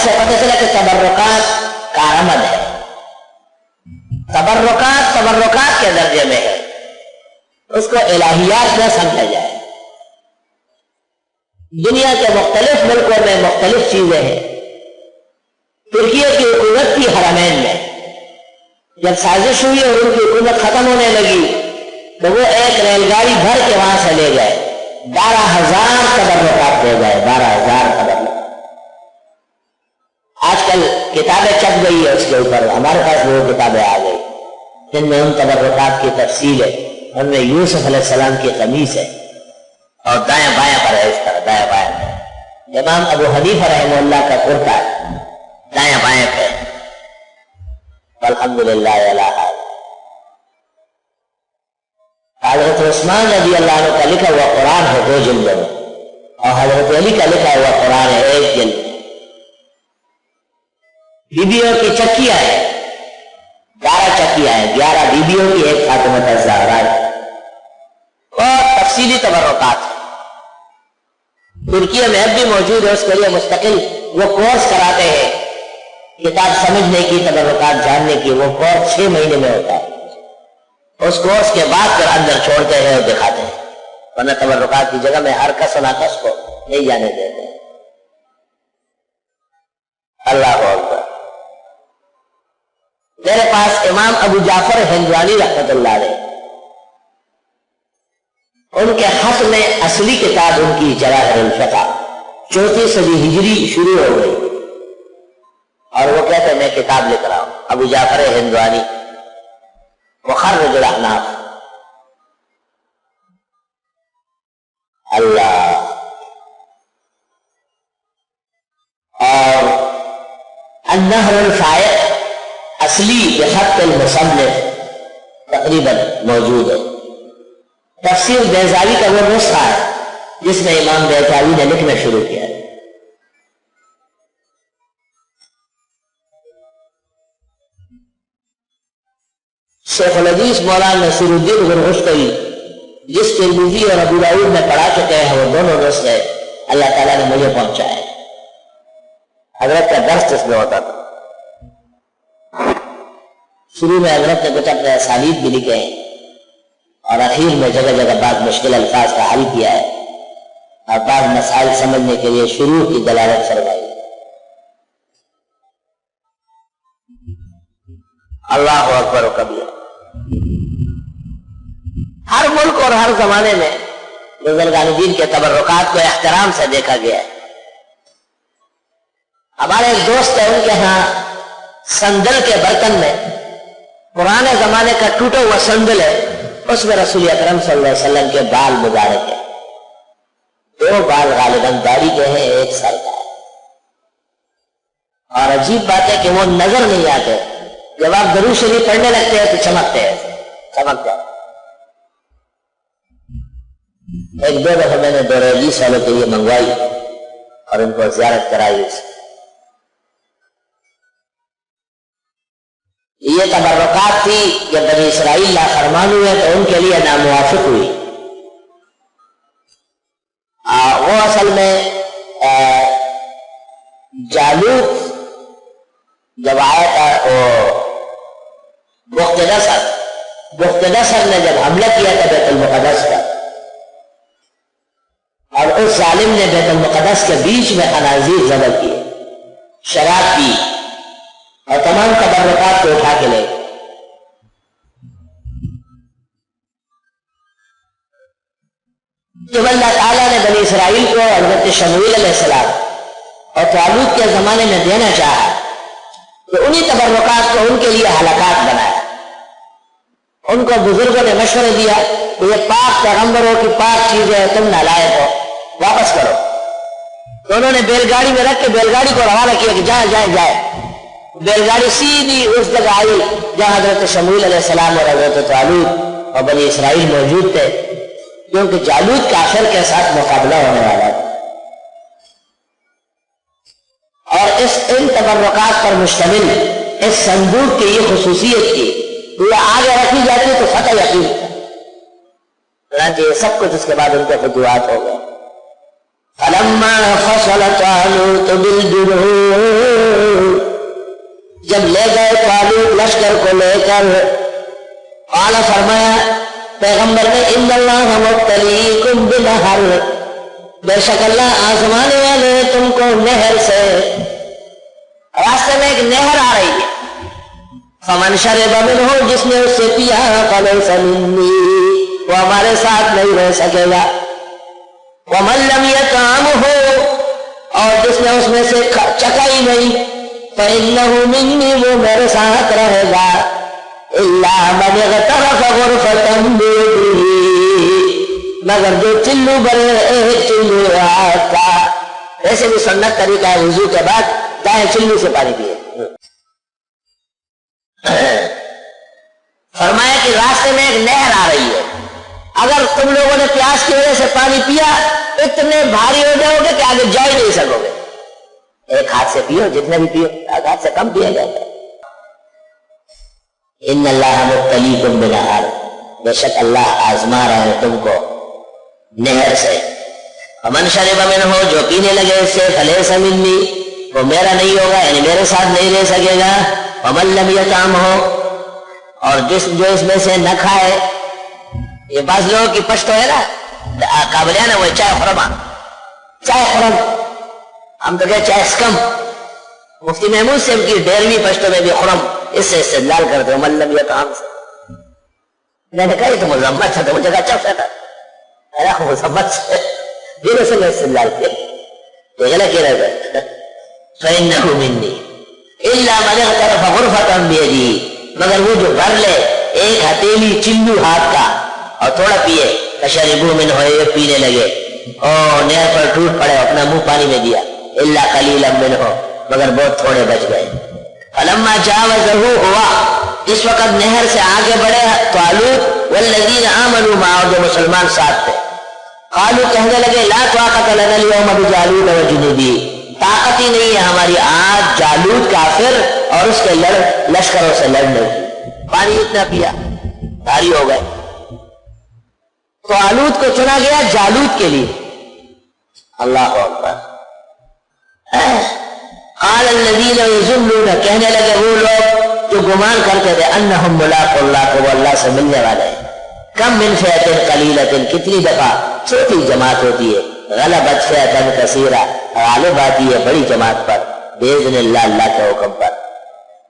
سے پتہ چلا کہ تبرکات کارآمد ہے، تبرکات کے درجے میں ہے، اس کو الہیات نہ سمجھا جائے۔ دنیا کے مختلف ملکوں میں مختلف چیزیں ہیں۔ ترکیہ کی حکومت کی حرمین میں جب سازش ہوئی اور ان کی حکومت ختم ہونے لگی تو وہ ایک ریل گاڑی بھر کے وہاں سے لے گئے، 12,000 تبرکات لے گئے، 12,000 تبرکات۔ آج کل کتابیں چھپ گئی ہے اس کے اوپر، ہمارے پاس وہ کتابیں آ گئی جن میں ان تبرکات کی تفصیل ہے۔ ان میں یوسف علیہ السلام کی قمیص ہے اور دائیں بائیں پر ہے، اس طرح دائیں بائیں پر۔ امام ابو حنیفہ رحمہ اللہ کا کرتا ہے، دائیں بائیں پہ، الحمدللہ علی حال۔ حضرت عثمان رضی اللہ عنہ کا لکھا ہوا قرآن ہے 2 جلدوں میں، اور حضرت علی کا لکھا ہوا قرآن ہے 1 جلد۔ بیبیوں کی چکیاں ہیں، 11 چکیاں ہیں، 11 بیبیوں کی، 1 فاطمہ الزہرا ہے، اور تفصیلی تبرکات۔ ترکیہ میں اب بھی موجود ہے، اس کے لیے مستقل وہ کورس کراتے ہیں، کتاب سمجھنے کی، تبرکات جاننے کی، وہ کورس 6 مہینے میں ہوتا ہے۔ اس کورس کے بعد پھر اندر چھوڑتے ہیں اور دکھاتے ہیں، ورنہ تبرکات کی جگہ میں ہر کس و ناقص کو نہیں جانے دیتے ہیں۔ اللہ اکبر۔ میرے پاس امام ابو جعفر ہندوانی رحمۃ اللہ علیہ، ان کے خط میں اصلی کتاب ان کی جواہر الفقہ 34 صدی ہجری شروع ہو گئی، اور وہ کہتے ہیں میں کتاب لکھ رہا ہوں، ابو جعفر ہندوانی مخرج الاحناف۔ اللہ۔ اور النہر الفائق اصلی بخط المصنف تقریباً موجود ہے۔ تفسیر بیضاوی کا وہ نسخہ ہے جس میں امام بیضاوی نے لکھنا شروع کیا ہے۔ شیخ الحدیث مولانا نصیر الدین غرغشتری جس ترمذی اور ابو داؤد میں پڑھا چکے ہیں، وہ دونوں نسخے اللہ تعالیٰ نے مجھے پہنچائے۔ حضرت کا درس اس میں ہوتا تھا، شروع میں حضرت نے کچھ اپنے اسالیب بھی لکھے ہیں، اور اخیر میں جگہ جگہ بعض مشکل الفاظ کا حل کیا ہے، اور بعض مسائل سمجھنے کے لیے شروع کی دلالت فرمائی۔ اللہ اکبر و کبیر۔ ہر ملک اور ہر زمانے میں بزرگان دین کے تبرکات کو احترام سے دیکھا گیا ہے۔ ہمارے ایک دوست ہیں، ان کے ہاں سندل کے برتن میں پرانے زمانے کا ٹوٹا ہوا سندل ہے، اس میں رسول اکرم صلی اللہ علیہ وسلم کے بال مبارک ہیں، 2 بال غالباً داڑھی کے ہیں، 1 سال کا ہے۔ اور عجیب بات ہے کہ وہ نظر نہیں آتے، جب آپ درود شریف پڑھنے لگتے ہیں تو چمکتے ہیں، چمک جاتے۔ ایک 2 دفعہ میں نے دوریلیس والوں کے لیے منگوائی اور ان کو زیارت کرائی۔ یہ تبرکات تھی جب بنی اسرائیل نافرمان ہوئے تو ان کے لیے ناموافق ہوئی۔ وہ اصل میں جالوت جب آیا تھا، بخت نصر نے جب حملہ کیا تھا بیت المقدس پر، اور اس ظالم نے بیت المقدس کے بیچ میں خنازیر ذبح کیے، شراب پی اور تمام تبرکات کو اٹھا کے لے۔ جب اللہ تعالیٰ نے بنی اسرائیل کو حضرت شمویل علیہ السلام اور طالوت کے زمانے میں دینا چاہا تو انہی تبرکات کو ان کے لیے ہلاکات بنایا۔ ان کو بزرگوں نے مشورہ دیا کہ یہ پاک پیغمبروں کی پاک چیزیں ہیں، تم نالائق ہو، واپس کرو۔ تو انہوں نے بیل گاڑی میں رکھ کے بیل گاڑی کو روانہ کیا کہ جائے۔ بیل گاڑی سیدھی اس جگہ آئی جہاں حضرت شمویل علیہ السلام اور حضرت طالوت اور بنی اسرائیل موجود تھے، کیونکہ جالوت کافر کے ساتھ مقابلہ ہونے والا تھا۔ اور ان تبرکات پر مشتمل اس صندوق کی یہ خصوصیت تھی کہ یہ آگے رکھی جاتی تو فتح یقین تھا۔ چنانچہ یہ سب کچھ اس کے بعد ان کے فتوحات ہو گئے۔ فَلَمَّا فَصَلَ طَالُوتُ بِالْجُنُودِ نہر کو لے کر قال فرمایا پیغمبر نے ان اللہ مبتلیکم بنہر بے شک اللہ آزمانے والے ہیں تم کو نہر سے. راستے میں ایک نہر آ رہی ہے. فمن شرب منہ جس نے اس سے پیا فلیس منی وہ ہمارے ساتھ نہیں رہ سکے گا. ومن لم یطعمہ اور جس نے اس میں سے چکا ہی نہیں فإنہ منی وہ میرے ساتھ رہے گا. الا من اغترف غرفة بيده مگر جو چلو بھرے چلو آگ کا. ایسے بھی سنت طریقہ ہے وضو کے بعد دائیں چلو سے پانی پیے. فرمایا کہ راستے میں ایک نہر آ رہی ہے, اگر تم لوگوں نے پیاس کی وجہ سے پانی پیا اتنے بھاری ہو جاؤ گے کہ آگے جا ہی نہیں سکو گے. ایک ہاتھ سے پیو, جتنے بھی پیو, ایک ہاتھ سے کم پیا جاتا ہے. ان اللہ مبتلیکم بنہر بے شک اللہ آزما رہے ہیں تم کو نہر سے. فمن شرب منہ جو پینے لگے اس سے فلیس منی وہ میرا نہیں ہوگا, یعنی میرے ساتھ نہیں رہ سکے گا. ومن لم یطعمہ اور جو اس میں سے نہ کھائے. یہ بعض لوگوں کی پشتو ہے نا قابلیاں نا, وہ چائے خورما, چائے خورم, ہم تو کہتے چائے اسکم. مفتی محمود سے کی 11ویں پشتو میں بھی خورم اس سے استدلال کرتے ومن لم یطعم سے. میں نے کہا یہ تو مذمت ہے, تو مجھے کہا اچھا سیٹا ارے مذمت سے دونوں سے میں استدلال کیا تو غلط کہہ رہے تھے. فإنہ منی الا من اغترف غرفة بيده مگر وہ جو بھر لے ایک ہتھیلی چلو ہاتھ کا اور تھوڑا پیے. فشربوا منہ یہ پینے لگے اور نہر پر ٹوٹ پڑے, اپنا منہ پانی میں دیا. الا قلیلا منہ مگر بہت تھوڑے بچ گئے. فلما جاوزہ ہوا اس وقت نہر سے آگے بڑھے طالوت والذین آمنوا معه جو مسلمان ساتھ تھے. قالوا کہنے لگے لا طاقت لنا اليوم بجالوت وجنودی طاقت ہی نہیں ہے ہماری آج جالوت کافر اور اس کے لشکروں سے لڑنے کی. پانی اتنا پیا بھاری ہو گئے. طالوت کو چنا گیا جالوت کے لیے. اللہ اکبر. قال الذین یظنون کہنے لگے وہ لوگ جو گمان کرتے تھے انہم ملاقو اللہ کو وہ اللہ سے ملنے والے ہیں. کم من فئۃ قلیلۃ کتنی دفعہ چھوٹی جماعت ہوتی ہے غلبت فئۃ کثیرہ غالب آتی ہے بڑی جماعت پر باذن اللہ اللہ کے حکم پر.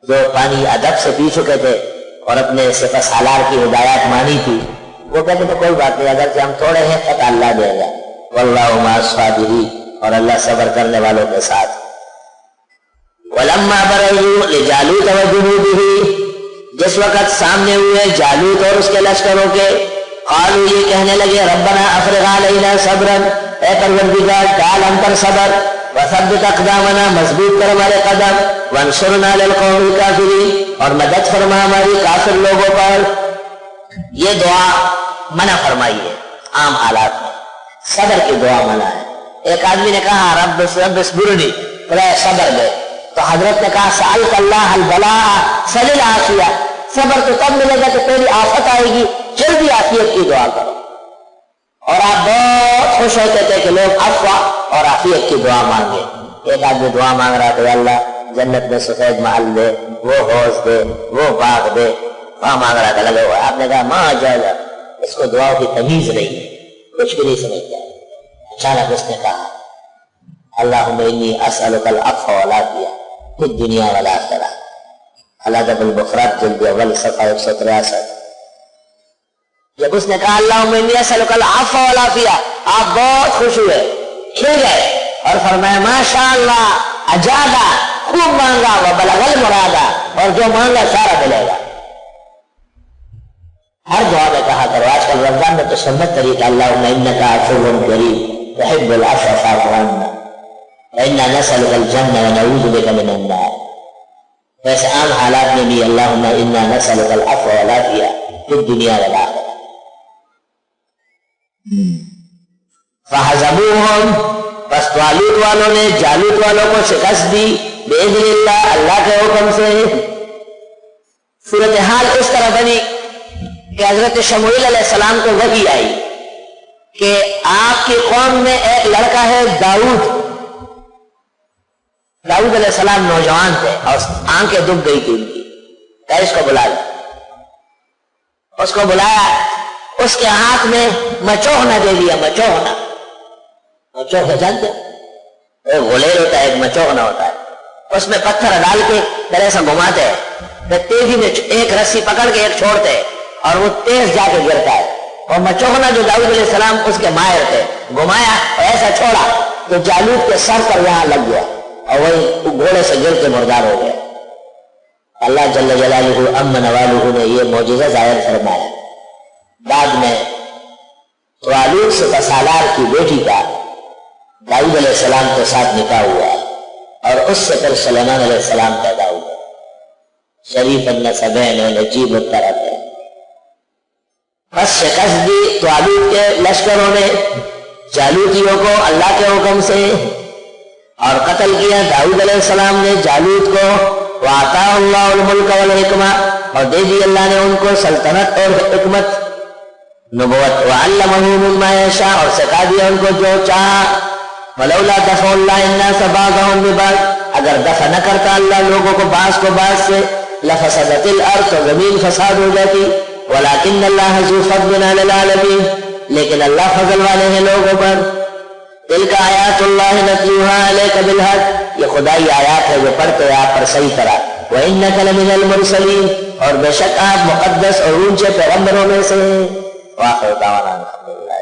جو پانی ادب سے پی چکے تھے اور اپنے صفہ سالار کی ہدایات مانی تھی وہ کہتے تو کوئی بات نہیں اگر ہم تھوڑے ہیں تو اللہ دے گا. واللہ مع الصابرین اور اللہ صبر کرنے والوں کے ساتھ. ولما برزوا لجالوت وجنوده جس وقت سامنے ہوئے جالوت اور اس کے لشکروں کے قالوا یہ کہنے لگے ربنا افرغ علینا صبرا اے پروردگار ڈال ہم پر صبر وثبت اقدامنا مضبوط کر ہمارے قدم وانصرنا علی القوم الکافرین اور مدد فرما ہماری کافر لوگوں پر. یہ دعا منع فرمائی ہے عام حالات میں, صبر کی دعا منع ہے. ایک آدمی نے کہا رب اصبرنی خدا صبر دے تو حضرت نے کہا سألک اللہ البلاء سل العافیہ صبر تو تب ملے گا کہ پہلی آفت آئے گی جلدی عافیت کی دعا کرو. اور آپ بہت خوش ہوتے تھے کہ لوگ عفو اور عافیت کی دعا مانگے. ایک آدمی دعا مانگ رہا تھا اللہ جنت میں سفید محل دے, وہ حوض دے, وہ باغ دے, وہاں مانگ رہا تھا لگا ہوا. آپ نے کہا ماں جائے اس کو دعاؤں کی تمیز نہیں ہے, کچھ بھی نہیں سمجھتا. اچانک اس نے کہا اللہم انی اسألک العفو والعافیہ فی الدنیا والآخرہ. علادہ بالبخرات جلد اول صفحہ 163. جب اس نے کہا اللہم انی اسألک العفو والعافیہ آپ بہت خوش ہوئے, کھل گئے اور فرمایا ماشاءاللہ اجابہ خوب مانگا وبلغ المرادہ اور جو مانگا سارا ملے گا. ہر دعا میں کہا کرو. آج کل رمضان میں تو سنت طریقہ اللہم انک عفو کریم تحب العفو فاعف عنا وإنا نسألك الجنة ونعوذ بك من النار. ویسے عام حالات میں بھی اللہم انا نسألك العفو والعافیہ فی الدنیا والآخرہ. فہزموہم پس طالوت والوں نے جالوت والوں کو شکست دی بإذن اللہ اللہ کے حکم سے. صورتحال اس طرح بنی کہ حضرت شموئیل علیہ السلام کو وحی آئی کہ آپ کی قوم میں ایک لڑکا ہے داؤد. داؤد علیہ السلام نوجوان تھے اور آنکھیں دب گئی تھی ان کی. کہ اس کو بلا لو. اس کو بلایا, اس کے ہاتھ میں مچوہنا دے دیا. مچوہنا جانتے ایک غلیر ہوتا ہے, ایک مچوہنا ہوتا ہے, اس میں پتھر ڈال کے پھر ایسا گھماتے ہیں, پھر تیزی میں ایک رسی پکڑ کے ایک چھوڑتے ہیں اور وہ تیز جا کے گرتا ہے. اور مچوہنا جو داؤد علیہ السلام اس کے ماہر تھے, گھمایا اور ایسا چھوڑا تو جالوت کے سر پر یہاں لگ گیا اور وہی گھوڑے سے گر کے مردار ہو گیا. اللہ جل جلالہ امن والہ نے یہ معجزہ ظاہر فرمایا. بعد میں طالوت سے سالار کی بیٹی کا داؤد علیہ السلام کے ساتھ نکاح ہوا اور اس سے پھر سلیمان علیہ السلام پیدا ہوا. شریف النسبین و نجیب الطرف ہے. بس شکست دی طالوت کے لشکروں نے جالوتیوں کو اللہ کے حکم سے اور قتل کیا. داؤد علیہ السلام نے جالوت کو وَآتَاهُ اللَّهُ الْمُلْكَ وَالْحِكْمَةَ اور دے دی اللہ نے ان کو سلطنت اور حکمت, نبوت. وَعَلَّمَهُ مِمَّا يَشَاءُ اور سکھا دیا ان کو جو چاہا. وَلَوْلَا دَفْعُ اللَّهِ النَّاسَ بَعْضَهُم بِبَعْضٍ اگر دفع نہ کرتا اللہ لوگوں کو بعض کو بعض سے لَفَسَدَتِ الْأَرْضُ تو زمین فساد ہو جاتی. وَلَكِنَّ اللَّهَ ذُو فَضْلٍ عَلَى الْعَالَمِينَ لیکن اللہ فضل والے ہیں لوگوں پر. تِلْكَ آیاتُ اللَّهِ نَتْلُوهَا عَلَيْكَ بِالْحَقِّ یہ خدائی آیات ہے جو پڑھتے ہیں آپ پر صحیح طرح. وَإِنَّكَ لَمِنَ الْمُرْسَلِينَ اور بے شک آپ مقدس اور اونچے پیغمبروں میں سے. وآخر دعوانا الحمدللہ.